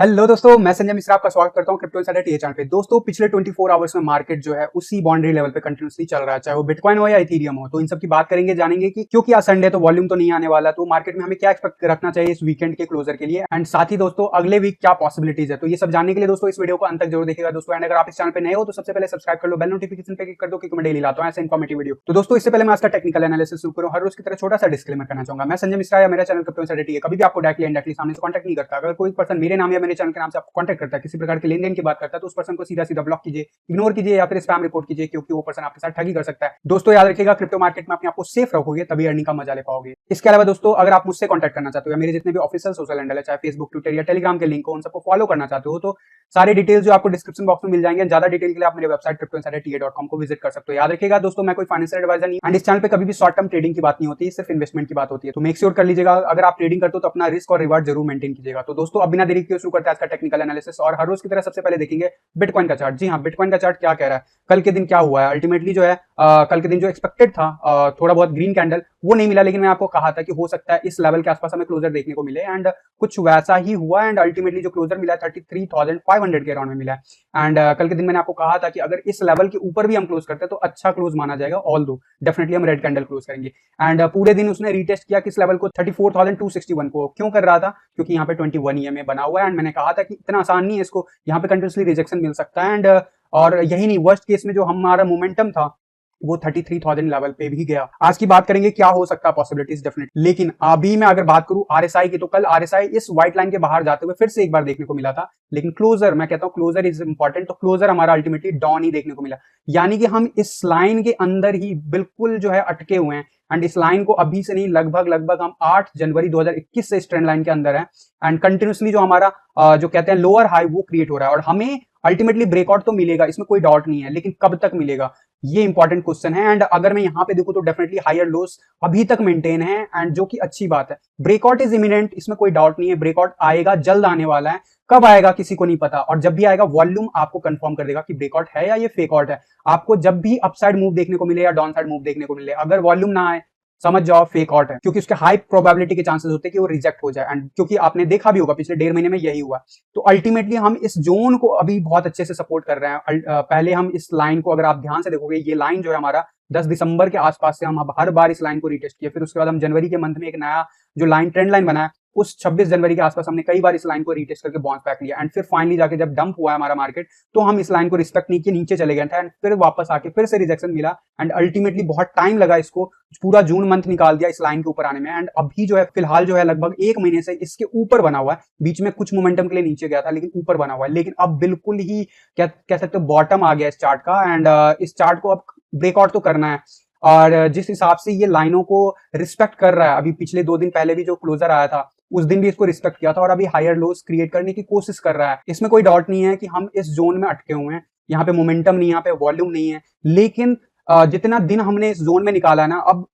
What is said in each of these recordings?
Hello दोस्तों, मैं संजय मिश्रा आपका स्वागत करता हूं क्रिप्टो इनसाइडर टीए चैनल पे। दोस्तों, पिछले 24 आवर्स में मार्केट जो है उसी बाउंड्री लेवल पे कंटिन्यूसली चल रहा है, चाहे वो बिटकॉइन हो या इथेरियम हो। तो इन सब की बात करेंगे, जानेंगे कि क्योंकि आज संडे तो वॉल्यूम तो नहीं आने वाला, तो मार्केट में हमें क्या एक्सपेक्ट रखना चाहिए इस वीकेंड के क्लोजर के लिए, एंड साथ ही दोस्तों अगले वीक क्या पॉसिबिलिटीज है। तो ये सब जानने के लिए दोस्तों इस वीडियो को अंत तक जरूर देखिएगा दोस्तों। एंड अगर आप इस चैनल पे नए हो तो सबसे पहले सब्सक्राइब कर लो, बेल नोटिफिकेशन पे क्लिक कर दो, क्योंकि मैं डेली लाता हूं ऐसे इन्फॉर्मेटिव वीडियो। तो दोस्तों इससे पहले मैं आज का टेक्निकल एनालिसिस शुरू करूं, हर रोज की तरह छोटा सा डिस्क्लेमर करना चाहूंगा। मैं संजय मिश्रा या मेरा चैनल क्रिप्टो इनसाइडर टीए कभी भी आपको डायरेक्टली इनडायरेक्टली सामने से कॉन्टैक्ट नहीं करता। अगर कोई पर्सन मेरे नाम या मेरे चैनल के नाम से आपको कॉन्टैक्ट करता है, किसी प्रकार के लेन देन की बात करता है, तो उस पर्सन को सीधा सीधा ब्लॉक कीजिए, इग्नोर कीजिए या फिर स्पैम रिपोर्ट कीजिए, क्योंकि वो पर्सन आपके साथ ठगी कर सकता है। दोस्तों याद रखिएगा, क्रिप्टो मार्केट में अपने आप को सेफ रखोगे तभी अर्निंग का मजा ले पाओगे। इसके अलावा दोस्तों अगर आप मुझसे कॉन्टैक्ट करना चाहते हो या मेरे जितने भी ऑफिशियल सोशल हैंडल है, चाहे फेसबुक, ट्विटर या टेलीग्राम के लिंक हो, उन सबको फॉलो करना चाहते हो, तो सारे डिटेल्स जो आपको डिस्क्रिप्शन बॉक्स में मिल जाएंगे। ज्यादा डिटेल के लिए आप मेरे वेबसाइट cryptoinsiderta.com को विजिट कर सकते हो। याद रखिएगा दोस्तों, मैं कोई फाइनेंशियल एडवाइजर नहीं, एंड इस चैनल पे कभी भी शॉर्ट टर्म ट्रेडिंग की बात नहीं होती, सिर्फ इन्वेस्टमेंट की बात होती है। तो मेक श्योर कर लीजिएगा, अगर आप ट्रेडिंग करते हो तो अपना रिस्क और रिवार्ड जरूर मेंटेन कीजिएगा। तो दोस्तों अब बिना देरी के शुरू करते हैं आज का टेक्निकल एनालिसिस, और हर रोज की तरह सबसे पहले देखेंगे बिटकॉइन का चार्ट। जी हाँ, बिटकॉइन का चार्ट क्या कह रहा है, कल के दिन क्या हुआ है। अल्टीमेटली जो है कल के दिन जो एक्सपेक्टेड था थोड़ा बहुत ग्रीन कैंडल वो नहीं मिला, लेकिन मैं आपको कहा था कि हो सकता है इस लेवल के आसपास हमें क्लोजर देखने को मिले, एंड कुछ वैसा ही हुआ। एंड अल्टीमेटली जो क्लोजर मिला 33,500 के अराउंड में मिला है। एंड कल के दिन मैंने आपको कहा था कि अगर इस लेवल के ऊपर भी हम क्लोज करते हैं तो अच्छा क्लोज माना जाएगा, ऑल दो डेफिनेटली हम रेड कैंडल क्लोज करेंगे। एंड पूरे दिन उसने रीटेस्ट किया किस लेवल को, 34,261 को। क्यों कर रहा था, क्योंकि यहाँ पे 21 EMA बना हुआ है, एंड मैंने कहा था कि इतना आसान नहीं है, इसको यहाँ पे कंटिन्यूसली रिजेक्शन मिल सकता है। एंड और यही नहीं, वर्स्ट केस में जो हमारा मोमेंटम था वो 33,000 लेवल पे भी गया। आज की बात करेंगे क्या हो सकता है पॉसिबिलिटीज डेफिनेटली, लेकिन अभी मैं अगर बात करूं आरएसआई की, तो कल आरएसआई इस व्हाइट लाइन के बाहर जाते हुए फिर से एक बार देखने को मिला था, लेकिन क्लोजर, मैं कहता हूं क्लोजर इज इंपॉर्टेंट, तो क्लोजर हमारा अल्टीमेटली डाउन ही देखने को मिला। यानी कि हम इस लाइन के अंदर ही बिल्कुल जो है अटके हुए हैं, एंड इस लाइन को अभी से नहीं, लगभग हम 8 जनवरी 2021 से इस ट्रेंड लाइन के अंदर है, एंड कंटिन्यूसली जो हमारा जो कहते हैं लोअर हाई वो क्रिएट हो रहा है, और हमें अल्टीमेटली ब्रेकआउट तो मिलेगा, इसमें कोई डाउट नहीं है, लेकिन कब तक मिलेगा ये इंपॉर्टेंट क्वेश्चन है। एंड अगर मैं यहां पे देखूं तो डेफिनेटली हायर लोस अभी तक मेंटेन है, एंड जो कि अच्छी बात है। ब्रेकआउट इज इमिनेंट, इसमें कोई डाउट नहीं है, ब्रेकआउट आएगा, जल्द आने वाला है। कब आएगा किसी को नहीं पता, और जब भी आएगा वॉल्यूम आपको कंफर्म कर देगा कि ब्रेकआउट है या ये फेक आउट है। आपको जब भी अपसाइड मूव देखने को मिले या डाउन साइड मूव देखने को मिले, अगर वॉल्यूम ना आए समझ जाओ फेक आउट है, क्योंकि उसके हाई प्रोबेबिलिटी के चांसेस होते हैं कि वो रिजेक्ट हो जाए। एंड क्योंकि आपने देखा भी होगा पिछले 1.5 महीने में यही हुआ, तो अल्टीमेटली हम इस जोन को अभी बहुत अच्छे से सपोर्ट कर रहे हैं। पहले हम इस लाइन को, अगर आप ध्यान से देखोगे, ये लाइन जो है हमारा 10 दिसंबर के आसपास से हम अब हर बार इस लाइन को रीटेस्ट किया, फिर उसके बाद हम जनवरी के मंथ में एक नया जो लाइन ट्रेंड लाइन बनाया, उस 26 जनवरी के आसपास हमने कई बार इस लाइन को रीटेस्ट करके बाउंस बैक लिया, एंड फिर फाइनली जाके जब डंप हुआ है हमारा मार्केट, तो हम इस लाइन को रिस्पेक्ट नहीं किए, नीचे चले गए थे, एंड फिर वापस आके फिर से रिजेक्शन मिला, एंड अल्टीमेटली बहुत टाइम लगा इसको, पूरा जून मंथ निकाल दिया इस लाइन के ऊपर आने में। एंड अभी जो है फिलहाल जो है लगभग 1 महीने से इसके ऊपर बना हुआ है, बीच में कुछ मोमेंटम के लिए नीचे गया था, लेकिन ऊपर बना हुआ है। लेकिन अब बिल्कुल ही क्या कह सकते हो, बॉटम आ गया इस चार्ट का, एंड इस चार्ट को अब ब्रेकआउट तो करना है। और जिस हिसाब से ये लाइनों को रिस्पेक्ट कर रहा है, अभी पिछले 2 दिन पहले भी जो क्लोजर आया था उस दिन भी इसको रिस्पेक्ट किया था, और अभी हायर लोस क्रिएट करने की कोशिश कर रहा है। इसमें कोई डाउट नहीं है कि हम इस जोन में अटके हुए हैं, यहाँ पे मोमेंटम नहीं, यहाँ पे वॉल्यूम नहीं है, लेकिन जितना दिन हमने इस जोन में निकाला ना, अब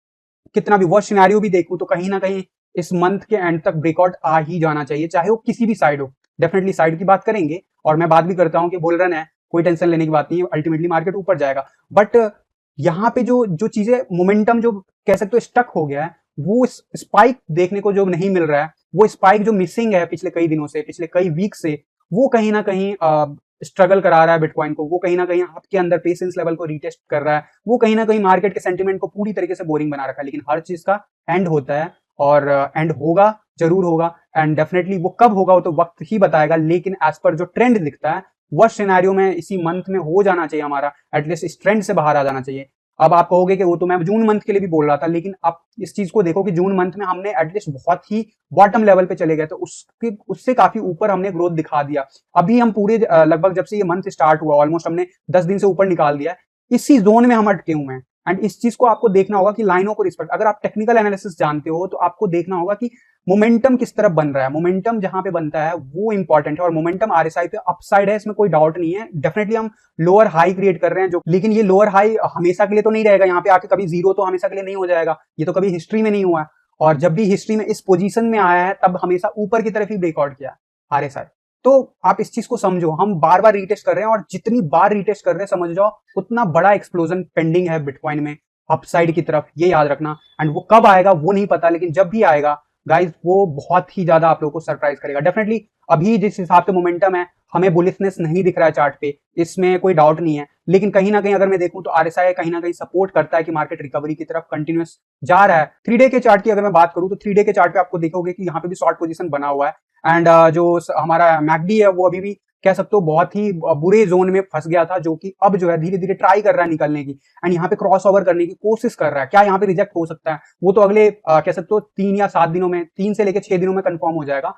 कितना भी वर्स्ट सिनेरियो भी देखूं तो कहीं ना कहीं इस मंथ के एंड तक ब्रेकआउट आ ही जाना चाहिए, चाहे वो किसी भी साइड हो। डेफिनेटली साइड की बात करेंगे, और मैं बात भी करता हूं कि बुल रन है, कोई टेंशन लेने की बात नहीं है, अल्टीमेटली मार्केट ऊपर जाएगा। बट यहाँ पे जो जो चीजें मोमेंटम जो कह सकते हो स्टक हो गया है, वो स्पाइक देखने को जो नहीं मिल रहा है, वो स्पाइक जो मिसिंग है पिछले कई दिनों से, पिछले कई वीक से, वो कहीं ना कहीं स्ट्रगल करा रहा है बिटकॉइन को, वो कहीं ना कहीं आपके अंदर पेशेंस लेवल को रीटेस्ट कर रहा है, वो कहीं ना कहीं मार्केट के सेंटिमेंट को पूरी तरीके से बोरिंग बना रखा है। लेकिन हर चीज का एंड होता है, और एंड होगा, जरूर होगा, एंड डेफिनेटली वो कब होगा वो तो वक्त ही बताएगा। लेकिन एज पर जो ट्रेंड दिखता है, वर्स्ट सिनेरियो में इसी मंथ में हो जाना चाहिए हमारा, एटलीस्ट इस ट्रेंड से बाहर आ जाना चाहिए। अब आप कहोगे कि वो तो मैं जून मंथ के लिए भी बोल रहा था, लेकिन आप इस चीज को देखो कि जून मंथ में हमने एटलीस्ट बहुत ही बॉटम लेवल पे चले गए, तो उससे काफी ऊपर हमने ग्रोथ दिखा दिया। अभी हम पूरे लगभग जब से ये मंथ स्टार्ट हुआ, ऑलमोस्ट हमने 10 दिन से ऊपर निकाल दिया है, इसी जोन में हम अटके हुए हैं। एंड इस चीज को आपको देखना होगा कि लाइनों को रिस्पेक्ट, अगर आप टेक्निकल एनालिसिस जानते हो तो आपको देखना होगा कि मोमेंटम किस तरफ बन रहा है। मोमेंटम जहां पे बनता है वो इंपॉर्टेंट है, और मोमेंटम आरएसआई पे अपसाइड है, इसमें कोई डाउट नहीं है। डेफिनेटली हम लोअर हाई क्रिएट कर रहे हैं, जो लेकिन ये लोअर हाई हमेशा के लिए तो नहीं रहेगा, यहाँ पे आके कभी जीरो तो हमेशा के लिए नहीं हो जाएगा, ये तो कभी हिस्ट्री में नहीं हुआ है। और जब भी हिस्ट्री में इस पोजीशन में आया है तब हमेशा ऊपर की तरफ ही ब्रेकआउट किया आरएसआई। तो आप इस चीज को समझो, हम बार बार रीटेस्ट कर रहे हैं, और जितनी बार रीटेस्ट कर रहे हैं समझ जाओ उतना बड़ा एक्सप्लोजन पेंडिंग है बिटकॉइन में अपसाइड की तरफ, ये याद रखना। एंड वो कब आएगा वो नहीं पता, लेकिन जब भी आएगा गाइस वो बहुत ही ज्यादा आप लोगों को सरप्राइज करेगा डेफिनेटली। अभी जिस हिसाब से मोमेंटम है, हमें बुलिशनेस नहीं दिख रहा है चार्ट पे, इसमें कोई डाउट नहीं है, लेकिन कहीं ना कहीं अगर मैं देखूं तो आरएसआई कहीं ना कहीं सपोर्ट करता है कि मार्केट रिकवरी की तरफ कंटिन्यूस जा रहा है। 3 डे के चार्ट की अगर मैं बात करूं तो 3 डे के चार्ट पे आपको देखोगे कि यहाँ पे भी शॉर्ट पोजीशन बना हुआ है एंड जो हमारा मैकडी है वो अभी भी कह सकते हो बहुत ही बुरे जोन में फंस गया था, जो कि अब जो है धीरे धीरे ट्राई कर रहा है निकलने की एंड यहाँ पे क्रॉस ओवर करने की कोशिश कर रहा है। क्या यहाँ पे रिजेक्ट हो सकता है वो तो अगले कह सकते हो 3 या 7 दिनों में, 3 से लेकर 6 दिनों में कंफर्म हो जाएगा।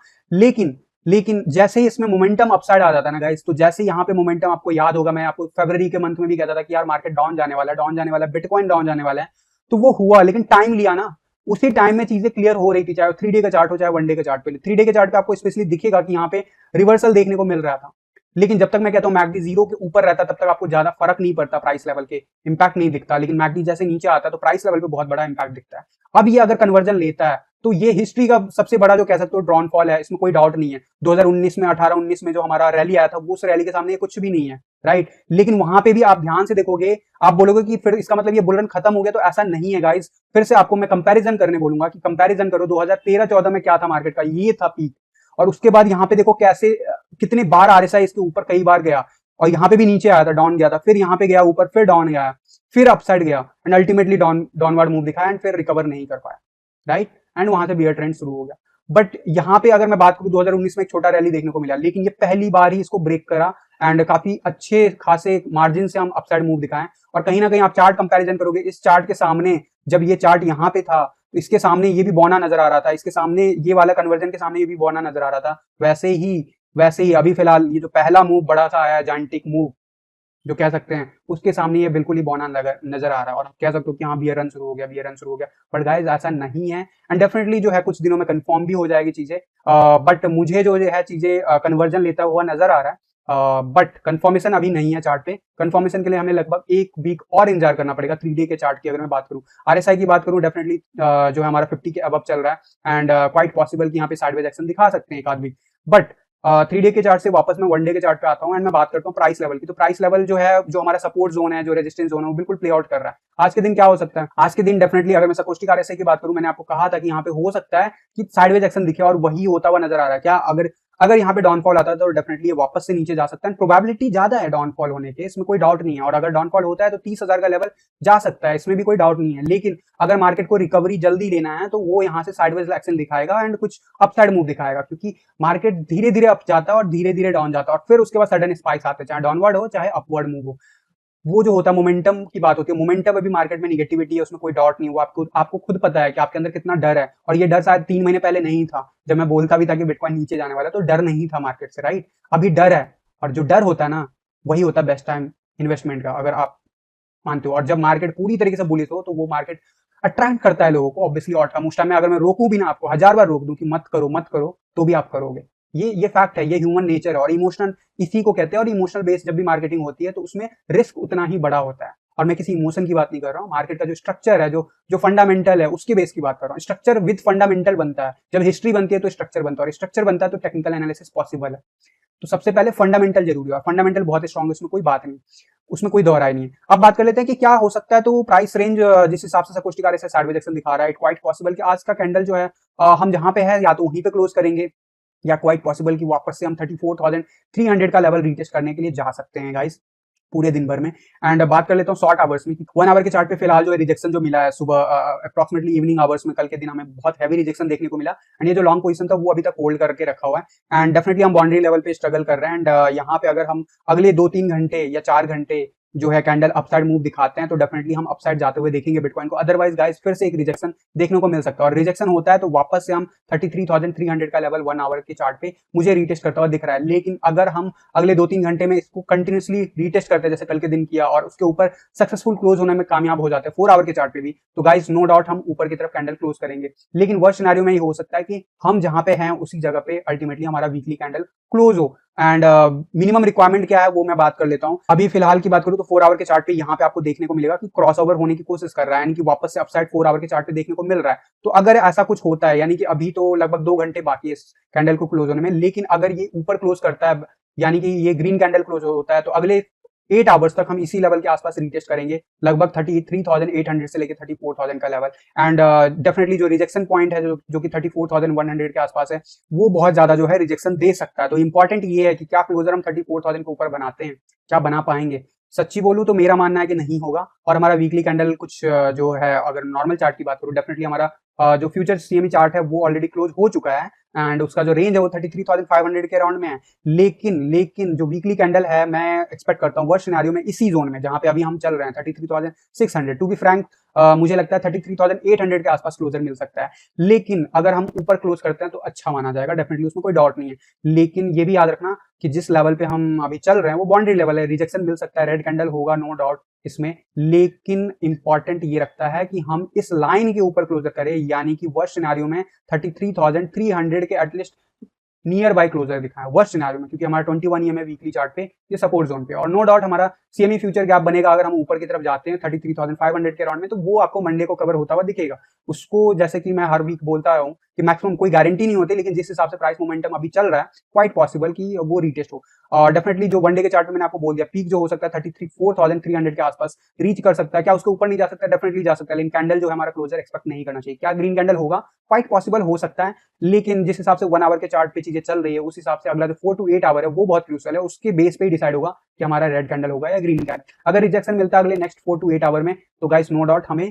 लेकिन जैसे ही इसमें मोमेंटम अपसाइड आ जाता है ना गाइस, तो जैसे यहाँ पे मोमेंटम, आपको याद होगा मैं आपको फरवरी के मंथ में भी कहता था कि यार मार्केट डाउन जाने वाला है, डाउन जाने वाला है, बिटकॉइन डाउन जाने वाला है, तो वो हुआ, लेकिन टाइम लिया ना। उसी टाइम में चीजें क्लियर हो रही थी, चाहे 3 डे का चार्ट हो चाहे 1 डे का चार्ट पे। 3 डे के चार्ट पे आपको स्पेशली दिखेगा कि यहाँ पे रिवर्सल देखने को मिल रहा था, लेकिन जब तक मैं कहता हूँ मैकडी जीरो के ऊपर रहता तब तक आपको ज्यादा फर्क नहीं पड़ता, प्राइस लेवल के इंपैक्ट नहीं दिखता, लेकिन मैकडी जैसे नीचे आता है तो प्राइस लेवल पे बहुत बड़ा इंपैक्ट दिखता है। अब ये अगर कन्वर्जन लेता है तो ये हिस्ट्री का सबसे बड़ा जो कह सकते हो ड्रॉनफॉल है, इसमें कोई डाउट नहीं है। 2019 में 18-19 में जो हमारा रैली आया था वो उस रैली के सामने कुछ भी नहीं है, राइट। लेकिन वहां पे भी आप ध्यान से देखोगे, आप बोलोगे कि फिर इसका मतलब ये बुल रन खत्म हो गया, तो ऐसा नहीं है गाइस। फिर से आपको मैं कंपैरिजन करने बोलूंगा कि कंपैरिजन करो 2013-14 में क्या था मार्केट का, ये था पीक, और उसके बाद यहाँ पे देखो कैसे कितने बार आरएसआई इसके ऊपर कई बार गया, और यहाँ पे भी नीचे आया था, डाउन गया था, फिर यहाँ पे गया ऊपर, फिर डाउन गया, फिर अपसाइड गया एंड अल्टीमेटली डाउनवर्ड मूव दिखाया एंड फिर रिकवर नहीं कर पाया, राइट। एंड वहां से बियर ट्रेंड शुरू हो गया। बट यहाँ पे अगर मैं बात करूं 2019 में एक छोटा रैली देखने को मिला, लेकिन ये पहली बार ही इसको ब्रेक करा एंड काफी अच्छे खासे मार्जिन से हम अपसाइड मूव दिखाएं। और कहीं ना कहीं आप चार्ट कंपैरिजन करोगे, इस चार्ट के सामने जब ये चार्ट यहाँ पे था तो इसके सामने ये भी बौना नजर आ रहा था, इसके सामने ये वाला कन्वर्जन के सामने ये भी बौना नजर आ रहा था। वैसे ही अभी फिलहाल ये जो पहला मूव बड़ा सा आया, जाइंटिक मूव जो कह सकते हैं, उसके सामने ये बिल्कुल ही बौना नजर आ रहा है, और कह सकते हो कि हाँ बियर रन शुरू हो गया, बियर रन शुरू हो गया। बट गाइस ऐसा नहीं है एंड डेफिनेटली जो है कुछ दिनों में कंफर्म भी हो जाएगी चीजें। बट मुझे जो है चीजें कन्वर्जन लेता हुआ नजर आ रहा है, बट कंफर्मेशन अभी नहीं है चार्ट पे। कंफर्मेशन के लिए हमें लगभग 1 वीक और इंतजार करना पड़ेगा। 3 डे के चार्ट की अगर मैं बात करूं, आरएसआई की बात करूं, डेफिनेटली जो है हमारा 50 के अबव चल रहा है एंड क्वाइट पॉसिबल कि यहाँ पे साइडवेज एक्शन दिखा सकते हैं एक आध वीक। बट 3 डे के चार्ट से वापस मैं 1 डे के चार्ट पे आता हूँ एंड मैं बात करता हूँ प्राइस लेवल की। तो प्राइस लेवल जो है, जो हमारा सपोर्ट जोन है, जो रेजिस्टेंस जोन है, वो बिल्कुल प्ले आउट कर रहा है। आज के दिन क्या हो सकता है, आज के दिन डेफिनेटली अगर मैं सकोस्टिक आरएसआई की बात करूं, मैंने आपको कहा था कि यहाँ पे हो सकता है कि साइडवेज एक्शन दिखे और वही होता हुआ नजर आ रहा है। क्या अगर यहाँ पे डाउनफॉल आता है तो डेफिनेटली ये वापस से नीचे जा सकता है, प्रोबेबिलिटी ज्यादा है डाउनफॉल होने के, इसमें कोई डाउट नहीं है। और अगर डाउनफॉल होता है तो 30,000 का लेवल जा सकता है, इसमें भी कोई डाउट नहीं है। लेकिन अगर मार्केट को रिकवरी जल्दी लेना है तो वो यहाँ से साइडवेज एक्शन दिखाएगा एंड कुछ अपसाइड मूव दिखाएगा, क्योंकि मार्केट धीरे धीरे अप जाता है और धीरे धीरे डाउन जाता है, और फिर उसके बाद सडन स्पाइक्स आते हैं, चाहे डाउनवर्ड हो चाहे अपवर्ड मूव हो। वो जो होता है मोमेंटम की बात होती है, मोमेंटम अभी मार्केट में निगेटिविटी है, उसमें कोई डाउट नहीं। वो आपको खुद पता है कि आपके अंदर कितना डर है, और ये डर शायद 3 महीने पहले नहीं था जब मैं बोलता भी था कि बिटकॉइन नीचे जाने वाला है, तो डर नहीं था मार्केट से, राइट। अभी डर है, और जो डर होता है ना वही होता है बेस्ट टाइम इन्वेस्टमेंट का, अगर आप मानते हो। और जब मार्केट पूरी तरीके से बुलिश हो तो वो मार्केट अट्रैक्ट करता है लोगों को, ऑब्वियसली आउटकम। उस टाइम में अगर मैं रोकूं भी ना, आपको 1000 बार रोक दूं कि मत करो मत करो, तो भी आप करोगे। ये फैक्ट है, ये ह्यूमन नेचर है, और इमोशनल इसी को कहते हैं। और इमोशनल बेस जब भी मार्केटिंग होती है तो उसमें रिस्क उतना ही बड़ा होता है। और मैं किसी इमोशन की बात नहीं कर रहा हूँ, मार्केट का जो स्ट्रक्चर है, जो फंडामेंटल है, उसके बेस की बात कर रहा हूँ। स्ट्रक्चर विद फंडामेंटल बनता है, जब हिस्ट्री बनती है तो स्ट्रक्चर बनता है, और स्ट्रक्चर बनता है तो टेक्निकल एनालिसिस पॉसिबल है। तो सबसे पहले फंडामेंटल जरूरी है, फंडामेंटल बहुत स्ट्रॉन्ग है, उसमें कोई बात नहीं, उसमें कोई दोहराई नहीं है। अब बात कर लेते हैं कि क्या हो सकता है। तो प्राइस रेंज जिस हिसाब से सकोस्टिक आरएसआई साइडवेज एक्शन दिखा रहा है, क्वाइट पॉसिबल कि आज का कैंडल जो है हम जहां पे है या तो वहीं पे क्लोज करेंगे, या क्वाइट पॉसिबल कि वापस से हम 34,300 का लेवल रीटेस्ट करने के लिए जा सकते हैं गाइस पूरे दिन भर में। एंड बात कर लेता हूँ शॉर्ट आवर्स में, 1 आवर के चार्ट पे फिलहाल जो है रिजेक्शन जो मिला है सुबह अप्रोक्सीमेटली इवनिंग आवर्स में, कल के दिन हमें बहुत हैवी रिजेक्शन देखने को मिला, एंड ये जो लॉन्ग पोजीशन था वो अभी तक होल्ड करके रखा हुआ है। एंड डेफिनेटली हम बाउंड्री लेवल पे स्ट्रगल कर रहे हैं। एंड यहाँ पे अगर हम अगले 2-3 घंटे या 4 घंटे जो है कैंडल अपसाइड मूव दिखाते हैं तो डेफिनेटली हम अपसाइड जाते हुए देखेंगे बिटकॉइन को। अदरवाइज गाइस फिर से एक रिजेक्शन देखने को मिल सकता है, और रिजेक्शन होता है तो वापस से हम 33,300 का लेवल 1 आवर के चार्ट पे मुझे रीटेस्ट करता हुआ दिख रहा है। लेकिन अगर हम अगले 2-3 घंटे में इसको कंटिन्यूसली रीटेस्ट करते हैं, जैसे कल के दिन किया, और उसके ऊपर सक्सेसफुल क्लोज होने में कामयाब हो जाते हैं 4 आवर के चार्ट पे भी, तो गाइस नो डाउट हम ऊपर की तरफ कैंडल क्लोज करेंगे। लेकिन वर्स्ट सिनेरियो में ये हो सकता है कि हम जहां पे हैं उसी जगह पे अल्टीमेटली हमारा वीकली कैंडल क्लोज हो। एंड मिनिमम रिक्वायरमेंट क्या है वो मैं बात कर लेता हूं। अभी फिलहाल की बात करूं तो 4 आवर के चार्ट पे यहाँ पे आपको देखने को मिलेगा कि क्रॉस ओवर होने की कोशिश कर रहा है, यानी कि वापस से अपसाइड 4 आवर के चार्ट पे देखने को मिल रहा है। तो अगर ऐसा कुछ होता है, यानी कि अभी तो लगभग 2 घंटे बाकी है इस कैंडल को क्लोज होने में, लेकिन अगर ये ऊपर क्लोज करता है, यानी कि ये ग्रीन कैंडल क्लोज होता है, तो अगले 8 आवर्स तक हम इसी लेवल के आसपास रीटेस्ट करेंगे, लगभग 33,800 से लेकर 34,000 का लेवल। एंड डेफिनेटली जो रिजेक्शन पॉइंट है जो कि 34,100 के आसपास है, वो बहुत ज्यादा जो है रिजेक्शन दे सकता है। तो इंपॉर्टेंट ये है कि क्या क्लोजर हम 34,000 के ऊपर बनाते हैं, क्या बना पाएंगे। सच्ची बोलूं तो मेरा मानना है कि नहीं होगा, और हमारा वीकली कैंडल कुछ जो है, अगर नॉर्मल चार्ट की बात करूं, डेफिनेटली हमारा जो फ्यूचर सीएमई चार्ट है वो ऑलरेडी क्लोज हो चुका है, एंड उसका जो रेंज है वो 33,500 के अराउंड में है। लेकिन जो वीकली कैंडल है, मैं एक्सपेक्ट करता हूँ वर्स्ट सिनेरियो में इसी जोन में जहां पे अभी हम चल रहे हैं 33,600, टू बी फ्रैंक मुझे लगता है 33,800 के आसपास क्लोजर मिल सकता है। लेकिन अगर हम ऊपर क्लोज करते हैं तो अच्छा माना जाएगा, डेफिनेटली उसमें कोई डाउट नहीं है। लेकिन ये भी याद रखना कि जिस लेवल पे हम अभी चल रहे हैं वो बाउंड्री लेवल है, रिजेक्शन मिल सकता है, रेड कैंडल होगा, नो डाउट इसमें। लेकिन इंपॉर्टेंट ये रखता है कि हम इस लाइन के ऊपर क्लोजर करें, यानी कि वर्स्ट सिनेरियो में 33,300 के एटलीस्ट नियर बाय क्लोजर दिखा है वर्स्ट सिनेरियो में, क्योंकि हमारा 21 ईएमए वीकली चार्ट पे ये सपोर्ट जोन पे, और नो डाउट हमारा सीएमई फ्यूचर गैप बनेगा अगर हम ऊपर की तरफ जाते हैं 33,500 के अराउंड में, तो वो आपको मंडे को कवर होता हुआ दिखेगा। उसको जैसे कि मैं हर वीक बोलता हूँ कि मैक्सिमम कोई गारंटी नहीं होती, लेकिन जिस हिसाब से प्राइस मोमेंटम अभी चल रहा है, क्वाइट पॉसिबल कि वो रीटेस्ट हो। और डेफिनेटली जो वन डे के चार्ट में मैंने आपको बोल दिया, पीक जो हो सकता है 34,300 के आसपास रीच कर सकता है। क्या उसके ऊपर नहीं जा सकता? डेफिनेटली जा सकता है, लेकिन कैंडल जो है हमारा क्लोजर एक्सपेक्ट नहीं करना चाहिए। क्या ग्रीन कैंडल होगा? क्वाइट पॉसिबल हो सकता है, लेकिन जिस हिसाब से 1 आवर के चार्ट पे चीजें चल रही है उस हिसाब से अगला जो 4 to 8 आवर है वो बहुत क्रूशियल है, उसके बेस पे ही डिसाइड होगा कि हमारा रेड कैंडल होगा या ग्रीन कैंडल। अगर रिजेक्शन मिलता है अगले नेक्स्ट 4 to 8 आवर में, तो गाइस नो डाउट हमें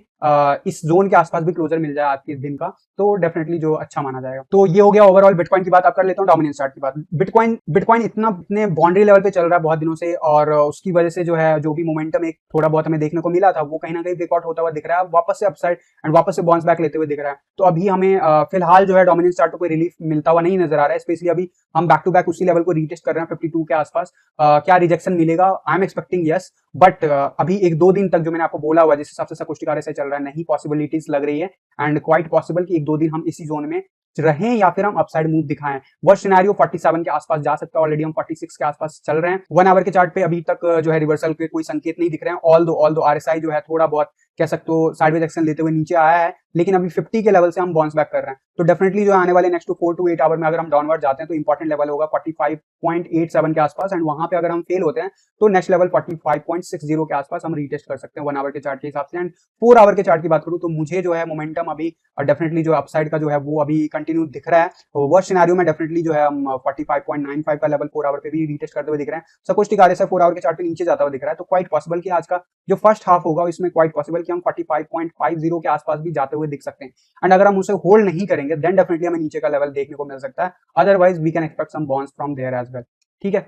इस जोन के आसपास भी क्लोजर मिल जाए आज के दिन का, तो डेफिनेटली जो अच्छा माना जाएगा। तो ये हो गया ओवरऑल बिटकॉइन की बात। आप कर लेता हूँ डोमिनेंस चार्ट की बात। बिटकॉइन इतने बाउंड्री लेवल पे चल रहा है बहुत दिनों से, और उसकी वजह से जो है जो भी मोमेंटम एक थोड़ा बहुत हमें देखने को मिला था वो कहीं ना कहीं ब्रेकआउट होता हुआ दिख रहा है, वापस से अपसाइड एंड वापस से बाउंस बैक लेते हुए दिख रहा है। तो अभी हमें फिलहाल जो है डोमिनेंस चार्ट पे कोई रिलीफ मिलता हुआ नहीं नजर आ रहा है, स्पेशली अभी हम बैक टू बैक उसी लेवल को रीटेस्ट कर रहे हैं 52 के आसपास। क्या रिजेक्शन मिलेगा? I am expecting yes, but अभी 1-2 दिन तक जो मैंने आपको बोला हुआ जिस हिसाब से सब कुछ से चल रहा है, नहीं पॉसिबिलिटीज लग रही है, एंड क्वाइट पॉसिबल कि 1-2 दिन हम इसी जोन में रहें या फिर हम अपसाइड मूव दिखाएं। वर्स्ट सिनेरियो 47 के आसपास जा सकता है, ऑलरेडी हम 46 के आसपास चल रहे हैं। 1 आवर के चार्ट पे अभी तक जो है रिवर्सल के कोई संकेत नहीं दिख रहे हैं, ऑल दो आरएसआई जो है थोड़ा बहुत कह सकते हो साइडवेज एक्शन लेते हुए नीचे आया है, लेकिन अभी 50 के लेवल से हम बाउंस बैक कर रहे हैं। तो डेफिनेटली जो आने वाले नेक्स्ट 4 to 8 आवर में अगर हम डाउनवर्ड जाते हैं तो इंपॉर्टेंट लेवल होगा 45.87 के आसपास, एंड वहां पे अगर हम फेल होते हैं तो नेक्स्ट लेवल 45.60 के आसपास हम रीटेस्ट कर सकते हैं 1 आवर के चार्ट के हिसाब से। एंड 4 आवर के चार्ट की बात करूं तो मुझे जो है मोमेंटम अभी डेफिनेटली जो अपसाइड का जो है वो अभी कंटिन्यू दिख रहा है। वर्स्ट सिनेरियो में डेफिनेटली जो है हम 45.95 का लेवल 4 आवर पे भी रीटेस्ट करते हुए दिख रहे हैं। सब कुछ ठीक आ रहा है, 4 आवर के चार्ट पे नीचे जाता हुआ दिख रहा है, तो क्वाइट पॉसिबल कि आज का जो फर्स्ट हाफ होगा इसमें क्वाइट पॉसिबल कि हम 45.50 के आसपास भी जाते हुए दिख सकते हैं। एंड अगर हम उसे होल्ड नहीं करेंगे देन डेफिनेटली हमें नीचे का लेवल देखने को मिल सकता है, otherwise we can expect some bounce from there as well. ठीक है,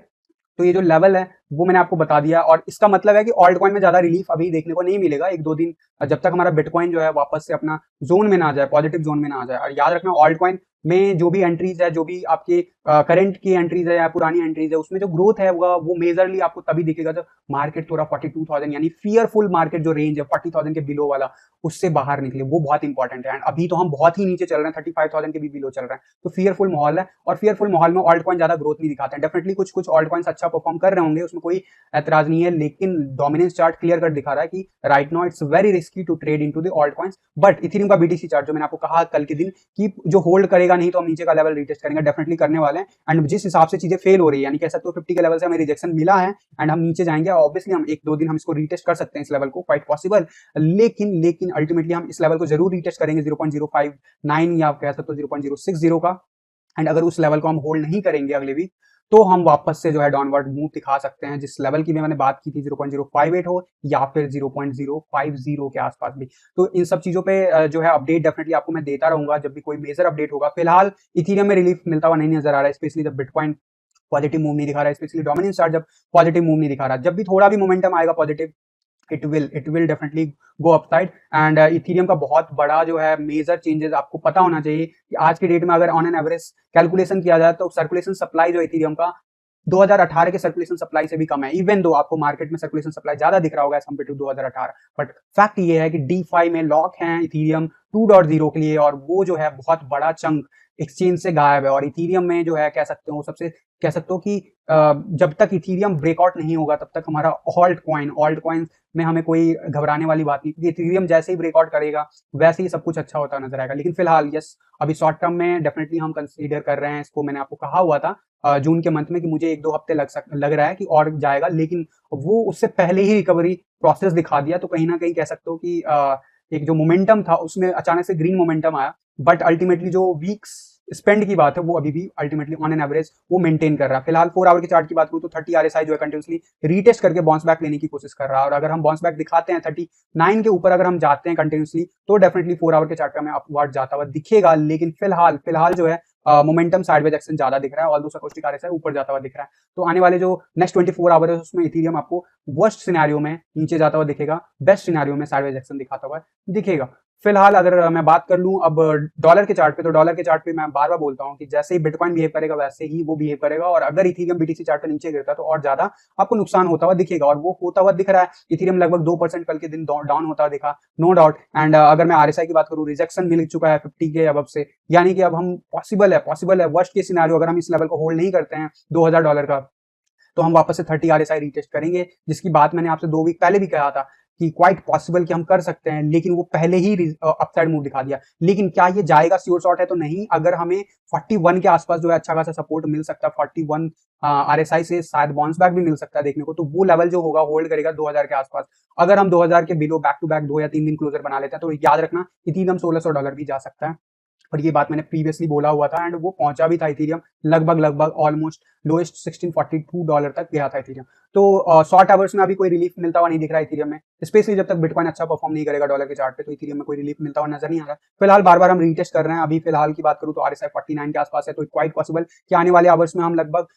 तो ये जो लेवल है वो मैंने आपको बता दिया, और इसका मतलब है कि ऑल्ट कॉइन में ज्यादा रिलीफ अभी देखने को नहीं मिलेगा 1-2 दिन, जब तक हमारा बिटकॉइन जो है वापस से अपना जोन में ना आ जाए, पॉजिटिव जोन में ना आ जाए। और याद रखना ऑल्ट कॉइन में जो भी एंट्रीज है, जो भी आपके करंट की एंट्रीज है या पुरानी एंट्रीज है, उसमें जो ग्रोथ है वो मेजरली आपको तभी दिखेगा जब मार्केट थोड़ा 42,000 यानी फियरफुल मार्केट जो रेंज है 40,000 के बिलो वाला, उससे बाहर निकले, वो बहुत इंपॉर्टेंट है। एंड अभी तो हम बहुत ही नीचे चल रहे हैं, 35,000 के भी बिलो चल रहे हैं, तो फियरफुल माहौल है, और फियरफुल माहौल में ऑल्ट कॉइन ज्यादा ग्रोथ नहीं दिखाते हैं। डेफिनेटली कुछ ऑल्ट कॉइन्स अच्छा परफॉर्म कर रहे होंगे, उसमें कोई एतराज नहीं है, लेकिन डोमिनेंस चार्ट क्लियर कर दिखा रहा है कि right now it's very risky to trade into the alt coins. But Ethereum का बीटीसी चार्ट जो मैंने आपको कहा कल के दिन कि जो होल्ड करेगा नहीं तो हम नीचे का लेवल रीटेस्ट करेंगे, डेफिनेटली करने वाले हैं। एंड जिस हिसाब से चीजें फेल हो रही है, यानी कह सकते हो 50 के लेवल से हमें रिजेक्शन मिला है एंड हम नीचे जाएंगे, ऑब्वियसली हम 1-2 दिन हम इसको रीटेस्ट कर सकते हैं इस लेवल को, क्वाइट पॉसिबल। लेकिन अल्टीमेटली हम इस लेवल को जरूर रीटेस्ट करेंगे 0.059 या कह सकते हो 0.060 का। एंड अगर उस लेवल को हम होल्ड नहीं करेंगे अगले वीक, तो हम वापस से जो है डाउनवर्ड मूव दिखा सकते हैं, जिस लेवल की मैंने बात की थी 0.058 हो या फिर 0.050 के आसपास भी। तो इन सब चीजों पे जो है अपडेट डेफिनेटली आपको मैं देता रहूंगा जब भी कोई मेजर अपडेट होगा। फिलहाल इथेरियम में रिलीफ मिलता हुआ नहीं नजर आ रहा है, स्पेशली जब बिटकॉइन पॉजिटिव मूव नहीं दिखा रहा है, स्पेशली डोमिनेंस चार्ट जब पॉजिटिव मूव नहीं दिखा रहा है। जब भी थोड़ा भी मोमेंटम आएगा positive, it will definitely go upside. And Ethereum का बहुत बड़ा जो है मेजर चेंजेस आपको पता होना चाहिए कि आज के डेट में अगर ऑन एन एवरेज कैलकुलेशन किया जाए तो सर्कुलेशन सप्लाई जो इथेरियम का 2018 के सर्कुलेशन सप्लाई से भी कम है, इवन दो आपको मार्केट में सर्कुलेशन सप्लाई ज्यादा दिख रहा होगा as compare to 2018। But fact ये है कि DeFi में लॉक है इथेरियम 2.0 के लिए, और वो जो है बहुत बड़ा चंक एक्सचेंज से गायब है। और इथेरियम में जो है कह सकते हो सबसे कह सकते हो कि जब तक इथेरियम ब्रेकआउट नहीं होगा तब तक हमारा ऑल्ट कॉइन में हमें कोई घबराने वाली बात नहीं, क्योंकि इथेरियम जैसे ही ब्रेकआउट करेगा वैसे ही सब कुछ अच्छा होता नजर आएगा। लेकिन फिलहाल यस, अभी शॉर्ट टर्म में डेफिनेटली हम कंसीडर कर रहे हैं इसको, मैंने आपको कहा हुआ था जून के मंथ में कि मुझे 1-2 हफ्ते लग रहा है कि और जाएगा, लेकिन वो उससे पहले ही रिकवरी प्रोसेस दिखा दिया। तो कहीं ना कहीं कह सकते हो कि एक जो मोमेंटम था उसमें अचानक से ग्रीन मोमेंटम आया, बट अल्टीमेटली जो वीक्स स्पेंड की बात है वो अभी भी अल्टीमेटली ऑन एन एवरेज वो मेंटेन कर रहा है। फिलहाल 4 आवर के चार्ट की बात करूं तो 30 RSI जो है कंटिन्यूसली रीटेस्ट करके बाउंस बैक लेने की कोशिश कर रहा है, और अगर हम बाउंस बैक दिखाते हैं 39 के ऊपर अगर हम जाते हैं कंटिन्यूसली तो डेफिनेटली 4 आवर के चार्ट पे हमें अपवर्ड जाता हुआ दिखेगा। लेकिन फिलहाल जो है मोमेंटम साइडवेज एक्शन ज्यादा दिख रहा है, ऑल्दो स्टोचस्टिक RSI ऊपर जाता हुआ दिख रहा है। तो आने वाले जो नेक्स्ट 24 आवर है उसमें इथेरियम आपको वर्स्ट सिनेरियो में नीचे जाता हुआ दिखेगा, बेस्ट सिनेरियो में साइडवेज एक्शन दिखाता हुआ दिखेगा। फिलहाल अगर मैं बात कर लूं अब डॉलर के चार्ट पे, तो डॉलर के चार्ट पे मैं बार बार बोलता हूं कि जैसे ही बिटकॉइन बिहेव करेगा वैसे ही वो बिहेव करेगा, और अगर इथेरियम BTC चार्ट पे नीचे गिरता है तो और ज्यादा आपको नुकसान होता हुआ दिखेगा, और वो होता हुआ दिख रहा है। इथेरियम लगभग 2% कल के दिन डाउन होता हुआ दिखा, नो डाउट। एंड अगर मैं RSI की बात करूं, रिजेक्शन मिल चुका है 50 के अब से, यानी कि अब हम पॉसिबल है वर्स्ट केस सिनेरियो अगर हम इस लेवल को होल्ड नहीं करते हैं $2000 का, तो हम वापस से 30 RSI रीटेस्ट करेंगे, जिसकी बात मैंने आपसे 2 वीक पहले भी कहा था कि क्वाइट पॉसिबल कि हम कर सकते हैं, लेकिन वो पहले ही अपसाइड मूव दिखा दिया। लेकिन क्या ये जाएगा श्योर शॉट है तो नहीं। अगर हमें 41 के आसपास जो है अच्छा खासा सपोर्ट मिल सकता है, 41 RSI से शायद बाउंस बैक भी मिल सकता है देखने को, तो वो लेवल जो होगा होल्ड करेगा 2000 के आसपास। अगर हम 2000 के बिलो बैक टू बैक 2 या 3 दिन क्लोजर बना लेते हैं तो याद रखना इथेरियम $1600 भी जा सकता है, और ये बात मैंने प्रीवियसली बोला हुआ था, एंड वो पहुंचा भी था इथेरियम लगभग ऑलमोस्ट लोएस्ट $1642 तक गया था इथेरियम। तो शॉर्ट आवर्स में अभी कोई रिलीफ मिलता हुआ नहीं दिख रहा है इथेरियम में, स्पेशली जब तक बिटकॉइन अच्छा परफॉर्म नहीं करेगा डॉलर के चार्ट पे, तो इथेरियम में कोई रिलीफ मिलता हुआ नजर नहीं आ रहा है। फिलहाल बार बार हम रीटेस्ट कर रहे हैं। अभी फिलहाल की बात करूं तो RSI 49 के आसपास है, तो क्वाइट पॉसिबल कि आने वाले आवर्स में हम लगभग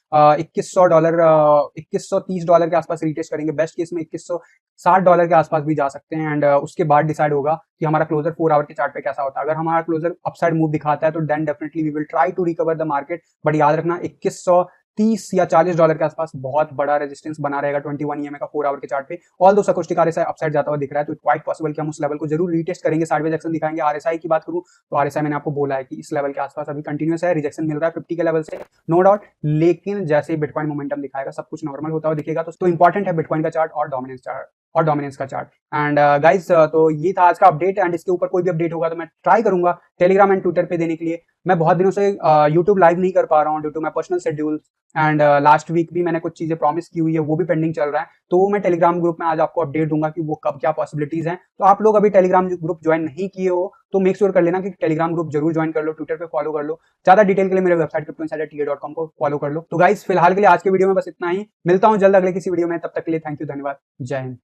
$2130 के आसपास रीटेस्ट करेंगे। बेस्ट केस में $2160 के आसपास भी जा सकते हैं, एंड उसके बाद डिसाइड होगा कि हमारा क्लोजर 4 आवर के चार्ट पे कैसा होता है। अगर हमारा क्लोजर अपसाइड मूव दिखाता है तो then definitely we will try to recover the market, but याद रखना 2130 या $40 के आसपास बहुत बड़ा रेजिस्टेंस बना रहेगा 21 EMA का 4 आवर के चार्ट पे। ऑल्दो स्टोचस्टिक RSI अपसाइड जाता हुआ दिख रहा है, तो क्वाइट पॉसिबल कि हम उस लेवल को जरूर रीटेस्ट करेंगे, साइडवेज एक्शन दिखाएंगे। RSI की बात करूं तो RSI मैंने आपको बोला है कि इस लेवल के आसपास अभी कंटिन्यूस है, रिजेक्शन मिल रहा है 50 के लेवल से, नो डाउट। लेकिन जैसे ही बिटकॉइन मोमेंटम दिखाएगा सब कुछ नॉर्मल होता हुआ दिखेगा। तो इंपॉर्टेंट है बिटकॉइन का चार्ट और डोमिनेंस का चार्ट। एंड गाइस, तो ये था आज का अपडेट, एंड इसके ऊपर कोई भी अपडेट होगा तो मैं ट्राई करूंगा टेलीग्राम एंड ट्विटर पे देने के लिए। मैं बहुत दिनों से यूट्यूब लाइव नहीं कर पा रहा हूँ due to my personal schedule, and last week भी मैंने कुछ चीजें प्रॉमिस की हुई है, वो भी पेंडिंग चल रहा है। तो मैं टेलीग्राम ग्रुप में आज आपको अपडेट दूंगा कि वो कब क्या पॉसिबिलिटीज हैं। तो आप लोग अभी टेलीग्राम ग्रुप ज्वाइन नहीं किए हो तो मेक श्योर कर लेना कि टेलीग्राम ग्रुप जरूर ज्वाइन कर लो, ट्विटर पे फॉलो कर लो। ज्यादा डिटेल के लिए मेरे वेबसाइट cryptoinsiderta.com को फॉलो कर लो। तो गाइस फिलहाल के लिए आज के वीडियो में बस इतना ही, मिलता हूं जल्द अगले किसी वीडियो में, तब तक के लिए थैंक यू, धन्यवाद, जय हिंद।